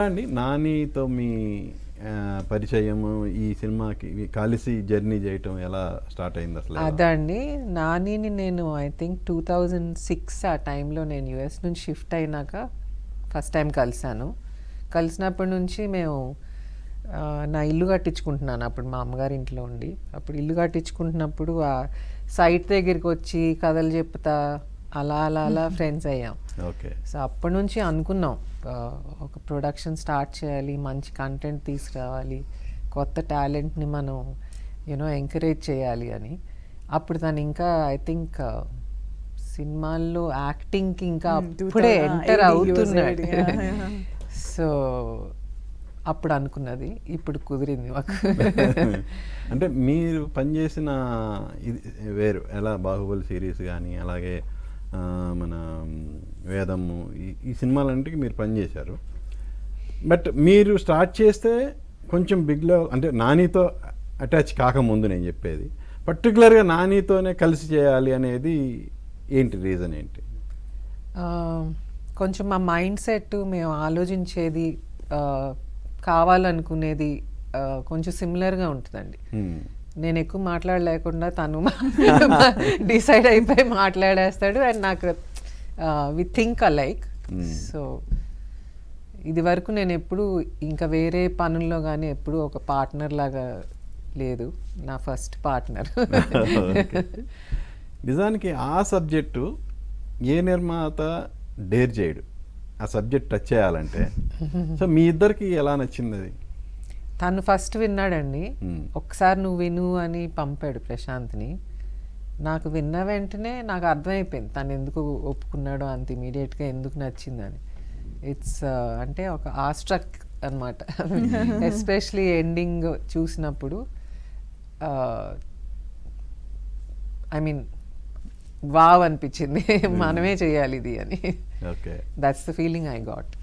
అండి నానితో మీ పరిచయము ఈ సినిమాకి కలిసి జర్నీ చేయటం ఎలా స్టార్ట్ అయింది అసలు? అదండి నానిని నేను ఐ థింక్ 2006 ఆ టైంలో నేను యుఎస్ నుంచి షిఫ్ట్ అయినాక ఫస్ట్ టైం కలిసినప్పటి నుంచి మేము నా ఇల్లు కట్టించుకుంటున్నాను అప్పుడు మా అమ్మగారి ఇంట్లో ఉండి. అప్పుడు ఇల్లు కట్టించుకుంటున్నప్పుడు ఆ సైట్ దగ్గరికి వచ్చి కథలు చెప్తా అలా ఫ్రెండ్స్ అయ్యాం. ఓకే. సో అప్పటి నుంచి అనుకున్నాం ఒక ప్రొడక్షన్ స్టార్ట్ చేయాలి, మంచి కంటెంట్ తీసుకురావాలి, కొత్త టాలెంట్ని మనం ఎంకరేజ్ చేయాలి అని. అప్పుడు తను ఇంకా ఐ థింక్ సినిమాల్లో యాక్టింగ్కి ఇంకా అప్పుడే ఎంటర్ అవుతున్నాడు. సో అప్పుడు అనుకున్నది, ఇప్పుడు కుదిరింది మాకు. అంటే మీరు పనిచేసిన ఇది వేరు, ఎలా బాహుబలి సిరీస్ కానీ అలాగే మన వేదము ఈ సినిమాలంటికి మీరు పనిచేశారు. బట్ మీరు స్టార్ట్ చేస్తే కొంచెం బిగ్లో అంటే నానితో అటాచ్ కాకముందు నేను చెప్పేది, పర్టికులర్గా నానితోనే కలిసి చేయాలి అనేది ఏంటి, రీజన్ ఏంటి? కొంచెం మా మైండ్ సెట్, మేము ఆలోచించేది, కావాలనుకునేది కొంచెం సిమిలర్గా ఉంటుందండి. నేను ఎక్కువ మాట్లాడలేకుండా తను డిసైడ్ అయిపోయి మాట్లాడేస్తాడు అండ్ నాకు వి థింక్ అలైక్. సో ఇది వరకు నేను ఎప్పుడు ఇంకా వేరే పనుల్లో కానీ ఎప్పుడు ఒక పార్ట్నర్ లాగా లేదు, నా ఫస్ట్ పార్ట్నర్. నిజానికి ఆ సబ్జెక్టు ఏ నిర్మాత డేర్ చేయడు, ఆ సబ్జెక్ట్ టచ్ చేయాలంటే. సో మీ ఇద్దరికి ఎలా నచ్చింది అది? తను ఫస్ట్ విన్నాడండి, ఒకసారి నువ్వు విను అని పంపాడు ప్రశాంత్ని. నాకు విన్న వెంటనే నాకు అర్థమైపోయింది తను ఎందుకు ఒప్పుకున్నాడో అంత ఇమీడియట్గా, ఎందుకు నచ్చిందని. ఇట్స్ అంటే ఒక ఆస్ట్రక్ అనమాట. ఎస్పెషలీ ఎండింగ్ చూసినప్పుడు ఐ మీన్ వావ్ అనిపించింది, మనమే చేయాలి ఇది అని. Okay, that's the feeling I got.